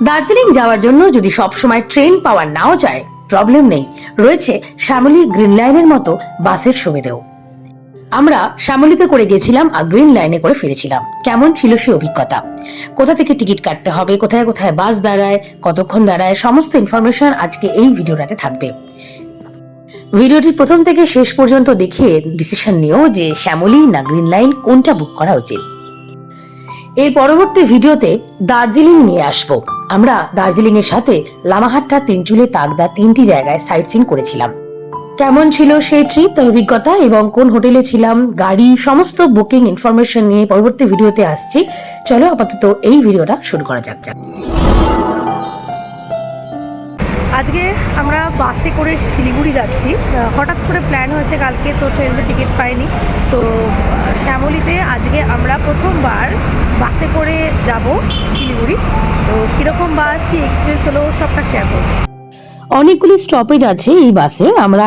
দার্জিলিং যাওয়ার জন্য যদি সবসময় ট্রেন পাওয়া নাও যায় প্রবলেম নেই, রয়েছে শ্যামলী গ্রিন লাইনের মতো বাসের সুবিধেও। আমরা শ্যামলীতে করে গেছিলাম আর গ্রিন লাইনে করে ফিরেছিলাম। কেমন ছিল সেই অভিজ্ঞতা, কোথা থেকে টিকিট কাটতে হবে, কোথায় কোথায় বাস দাঁড়ায়, কতক্ষণ দাঁড়ায়, সমস্ত ইনফরমেশন আজকে এই ভিডিওটাতে থাকবে। ভিডিওটি প্রথম থেকে শেষ পর্যন্ত দেখিয়ে ডিসিশন নিও যে শ্যামলী না গ্রিন লাইন কোনটা বুক করা উচিত। এর পরবর্তী ভিডিওতে দার্জিলিং নিয়ে আসবো। আমরা দার্জিলিং এর সাথে লামাহাট্টা, তিনচুলে, তাগদা তিনটি জায়গায় সাইট সিন করেছিলাম। কেমন ছিল সেই ট্রিপ, তার অভিজ্ঞতা এবং কোন হোটেলে ছিলাম, গাড়ি, সমস্ত বুকিং ইনফরমেশন নিয়ে পরবর্তী ভিডিওতে আসছি। চলো আপাতত এই ভিডিওটা শুরু করা যাক। আজকে আমরা বাসে করে শিলিগুড়ি যাচ্ছি। হঠাৎ করে প্ল্যান হয়েছে কালকে, তো ট্রেনের টিকিট পাইনি। তো শ্যামলীতে আজকে আমরা প্রথমবার বাসে করে যাব শিলিগুড়ি। তো কীরকম বাস, কী এক্সপিরিয়েন্স হলো সবটা শেয়ার করব। অনেকগুলি স্টপেজ আছে এই বাসে। আমরা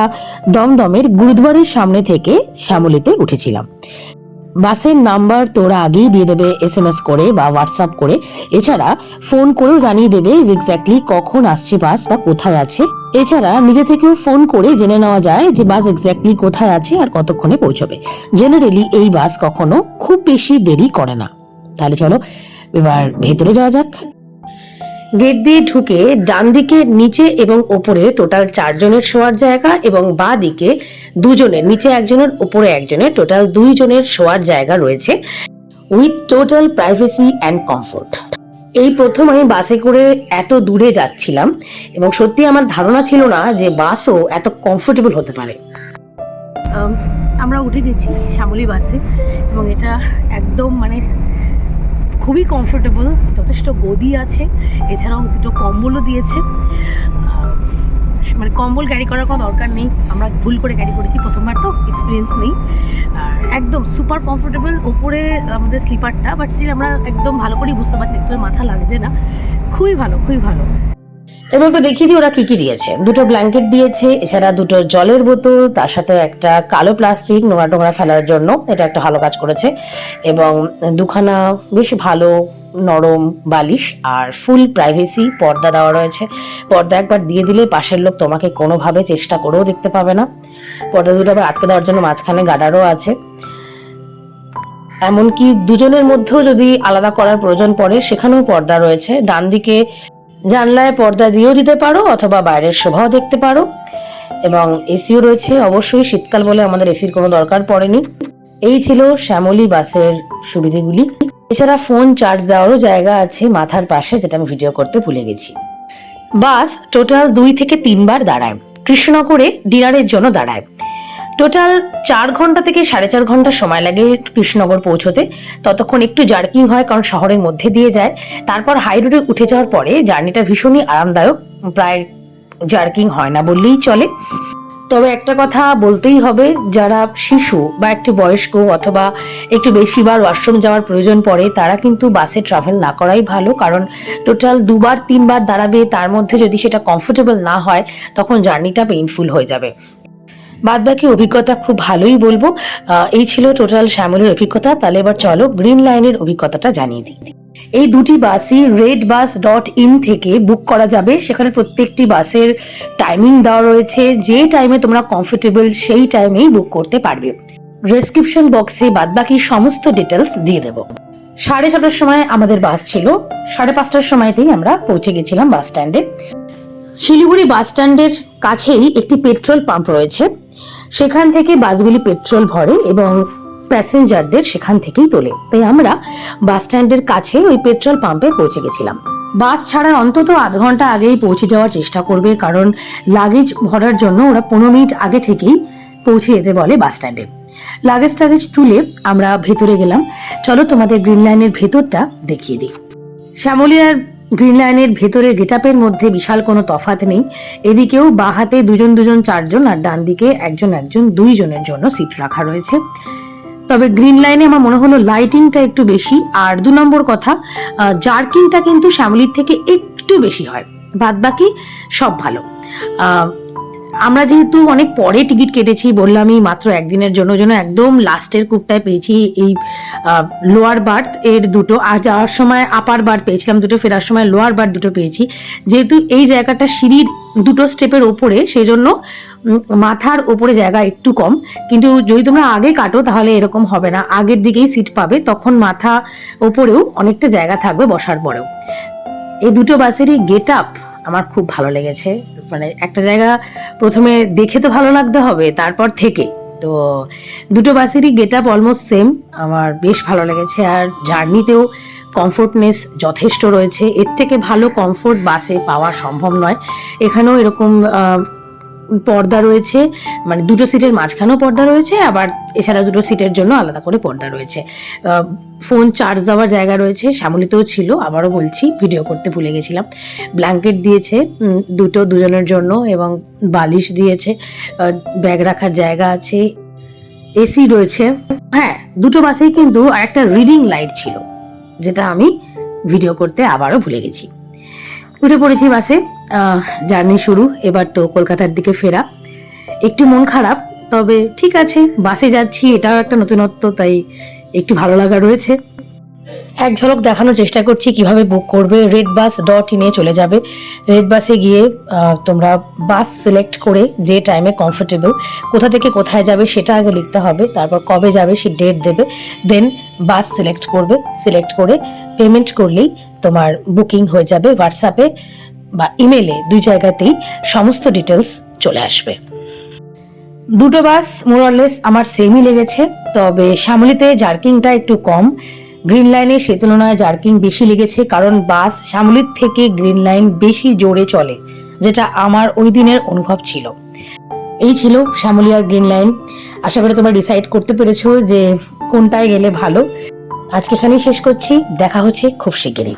দমদমের গুরুদ্বারের সামনে থেকে শ্যামলীতে উঠেছিলাম। বাসের নাম্বার তোরা আগেই দিয়ে দেবে SMS করে বা হোয়াটসঅ্যাপ করে। এছাড়া ফোন করেও জানিয়ে দেবে যে এক্স্যাক্টলি কখন আসছে বাস বা কোথায় আছে। এছাড়া নিজে থেকেও ফোন করে জেনে নেওয়া যায় যে বাস এক্স্যাক্টলি কোথায় আছে আর কতক্ষণে পৌঁছবে। জেনারেলি এই বাস কখনো খুব বেশি দেরি করে না। তাহলে চলো এবার ভেতরে যাওয়া যাক। গেট দিয়ে ঢুকে ডান দিকে নিচে এবং ওপরে টোটাল 4 জনের শোয়ার জায়গা এবং বাঁ দিকে 2 জনের, নিচে একজনের ওপরে একজনের, টোটাল 2 জনের শোয়ার জায়গা রয়েছে with total privacy and comfort. এই প্রথম আমি বাসে করে এত দূরে যাচ্ছিলাম এবং সত্যি আমার ধারণা ছিল না যে বাসও এত কমফোর্টেবল হতে পারে। আমরা উঠে গেছি শ্যামলী বাসে এবং এটা একদম খুবই কমফোর্টেবল, যথেষ্ট গদি আছে। এছাড়াও 2টো কম্বলও দিয়েছে। কম্বল ক্যারি করার কোনো দরকার নেই, আমরা ভুল করে ক্যারি করেছি, প্রথমবার তো এক্সপিরিয়েন্স নেই। আর একদম সুপার কমফোর্টেবল। ওপরে আমাদের স্লিপারটা, বাট স্টিল আমরা একদম ভালো করেই বুঝতে পারছি, একটু মাথা লাগছে না। খুবই ভালো, খুবই ভালো। এবার একটু দেখিয়ে দিই ওরা কি কি দিয়েছে। 2টো ব্ল্যাঙ্কেট দিয়েছে, এছাড়া 2টো জলের বোতল, তার সাথে একটা কালো প্লাস্টিক নোংরা টোংরা ফেলার জন্য, এটা একটা ভালো কাজ করেছে। এবং 2খানা বেশ ভালো নরম বালিশ আর ফুল প্রাইভেসি পর্দা দেওয়া রয়েছে। পর্দা একবার দিয়ে দিলে পাশের লোক তোমাকে কোনোভাবে চেষ্টা করেও দেখতে পাবে না। পর্দা দুটো আবার আটকে দেওয়ার জন্য মাঝখানে গার্ডারও আছে। এমনকি 2 জনের মধ্যেও যদি আলাদা করার প্রয়োজন পড়ে সেখানেও পর্দা রয়েছে। ডান দিকে জানলায় পর্দা দিয়েও দিতে পারো অথবা বাইরের শোভাও দেখতে পারো। এবং এসিও রয়েছে, অবশ্যই শীতকাল বলে আমাদের এসির কোনো দরকার পড়েনি। এই ছিল শ্যামলী বাসের সুবিধাগুলি। এছাড়া ফোন চার্জ দেওয়ারও জায়গা আছে মাথার পাশে, যেটা আমি ভিডিও করতে ভুলে গেছি। বাস টোটাল 2 থেকে 3 বার দাঁড়ায়। কৃষ্ণনগরে ডিনারের জন্য দাঁড়ায়। টোটাল 4 ঘন্টা থেকে 4.5 ঘন্টা সময় লাগে কৃষ্ণনগর পৌঁছতে। ততক্ষণ একটু জার্কিং হয় কারণ শহরের মধ্যে দিয়ে যায়। তারপর হাই রোডে উঠে যাওয়ার পরে জার্নিটা ভীষণই আরামদায়ক, প্রায় জার্কিং হয় না বললেই চলে। তবে একটা কথা বলতেই হবে, যারা শিশু বা একটু বয়স্ক অথবা একটু বেশি বার ওয়াশরুম যাওয়ার প্রয়োজন পড়ে তারা কিন্তু বাসে ট্রাভেল না করাই ভালো। কারণ টোটাল 2 বার 3 বার দাঁড়াবে, তার মধ্যে যদি সেটা কমফোর্টেবল না হয় তখন জার্নিটা পেইনফুল হয়ে যাবে। বাদবাকি অভিজ্ঞতা খুব ভালোই বলবো। এই ছিল টোটাল শ্যামলীর অভিজ্ঞতা। তাহলে এবার চলো গ্রিন লাইনের অভিজ্ঞতাটা জানিয়ে দিই। এই 2টি বাসই redbus.in থেকে বুক করা যাবে। সেখানে প্রত্যেকটি বাসের টাইমিং দেওয়া রয়েছে, যে টাইমে তোমরা কমফোর্টেবল সেই টাইমেই বুক করতে পারবে। ডেসক্রিপশন বক্সে বাদবাকি সমস্ত ডিটেলস দিয়ে দেবো। 6:30টার সময় আমাদের বাস ছিল, 5:30টার সময়তেই আমরা পৌঁছে গেছিলাম বাস স্ট্যান্ডে। শিলিগুড়ি বাস স্ট্যান্ডের কাছেই একটি পেট্রোল পাম্প রয়েছে, সেখান থেকে বাসগুলি পেট্রোল ভরে এবং প্যাসেঞ্জারদের সেখান থেকেই তোলে। তাই আমরা বাস স্ট্যান্ডের কাছে ওই পেট্রোল পাম্পে পৌঁছে গেছিলাম। বাস ছাড়ার অন্তত আধ ঘন্টা আগেই পৌঁছে যাওয়ার চেষ্টা করবে, কারণ লাগেজ ভরার জন্য ওরা 15 মিনিট আগে থেকেই পৌঁছে যেতে বলে বাস স্ট্যান্ডে। লাগেজ তুলে আমরা ভেতরে গেলাম। চলো তোমাদের গ্রিন লাইনের ভেতরটা দেখিয়ে দিই। শ্যামলী আর গ্রিন লাইনের ভেতরের গেটআপের মধ্যে বিশাল কোনো তফাৎ নেই। এদিকেও বাঁ হাতে 2 জন 2 জন 4 জন আর ডান দিকে 1 জন 1 জন 2 জনের জন্য সিট রাখা রয়েছে। তবে গ্রিন লাইনে আমার মনে হলো লাইটিংটা একটু বেশি। আর 2 নম্বর কথা, জার্কিংটা কিন্তু শ্যামলীর থেকে একটু বেশি হয়, বাদ বাকি সব ভালো। আমরা যেহেতু অনেক পরে টিকিট কেটেছি, বললামই মাত্র একদিনের জন্য একদম লাস্টের কূপটায় পেয়েছি এই লোয়ার বার্থ এর দুটো, আর যাওয়ার সময় আপার বার্থ পেয়েছিলাম দুটো, ফেরার সময় লোয়ার বার্থ দুটো পেয়েছি। যেহেতু এই জায়গাটা সিঁড়ির দুটো স্টেপের ওপরে, সেই জন্য মাথার ওপরে জায়গা একটু কম, কিন্তু যদি তোমরা আগে কাটো তাহলে এরকম হবে না, আগের দিকেই সিট পাবে, তখন মাথা ওপরেও অনেকটা জায়গা থাকবে বসার পরেও। এই দুটো বাসেরই গেট আপ আমার খুব ভালো লেগেছে। মানে একটা জায়গা প্রথমে দেখে তো ভালো লাগতে হবে, তারপর থেকে তো দুটো বাসেরই গেট আপ অলমোস্ট সেম, আমার বেশ ভালো লেগেছে। আর জার্নিতেও কমফোর্টনেস যথেষ্ট রয়েছে, এর থেকে ভালো কমফোর্ট বাসে পাওয়া সম্ভব নয়। এখানেও এরকম পর্দা রয়েছে, মানে দুটো সিটের মাঝখানেও পর্দা রয়েছে, আবার এছাড়া দুটো সিটের জন্য আলাদা করে পর্দা রয়েছে। ফোন চার্জ দেওয়ার জায়গা রয়েছে, শ্যামলীতেও ছিল, আবারও বলছি ভিডিও করতে ভুলে গেছিলাম। ব্ল্যাঙ্কেট দিয়েছে দুজনের জন্য, এবং বালিশ দিয়েছে, ব্যাগ রাখার জায়গা আছে, এসি রয়েছে। হ্যাঁ, দুটো বাসেই কিন্তু একটা রিডিং লাইট ছিল, যেটা আমি ভিডিও করতে আবারও ভুলে গেছি। উঠে পড়েছি বাসে, জার্নি শুরু। এবার তো কলকাতার দিকে ফেরা। একটু মন খারাপ, তবে ঠিক আছে, বাসে যাচ্ছি, এটাও একটা নতুনত্ব, তাই একটু ভালো লাগা রয়েছে। এক ঝলক দেখানোর চেষ্টা করছি কিভাবে বুক করবে। redbus.in এ চলে যাবে। রেড বাসে গিয়ে তোমরা বাস সিলেক্ট করে যে টাইমে কমফোর্টেবল, কোথা থেকে কোথায় যাবে সেটা আগে লিখতে হবে, তারপর কবে যাবে সে ডেট দেবে, দেন বাস সিলেক্ট করবে। সিলেক্ট করে পেমেন্ট করলেই তোমার বুকিং হয়ে যাবে। হোয়াটসঅ্যাপে বা ইমেলে, দুই জায়গাতেই সমস্ত ডিটেলস চলে আসবে। দুটো বাস মোরলেস আমার সেমই লেগেছে, তবে শ্যামলীতে জার্কিংটা একটু কম, গ্রিন লাইনে সে তুলনায় জার্কিং বেশি লেগেছে, কারণ বাস শ্যামলীর থেকে গ্রিন লাইন বেশি জোরে চলে, যেটা আমার ওই দিনের অনুভব ছিল। এই ছিল শ্যামলী আর গ্রিন লাইন। আশা করি তোমরা ডিসাইড করতে পেরেছো যে কোনটায় গেলে ভালো। আজকে এখানেই শেষ করছি, দেখা হচ্ছে খুব শিগগিরই।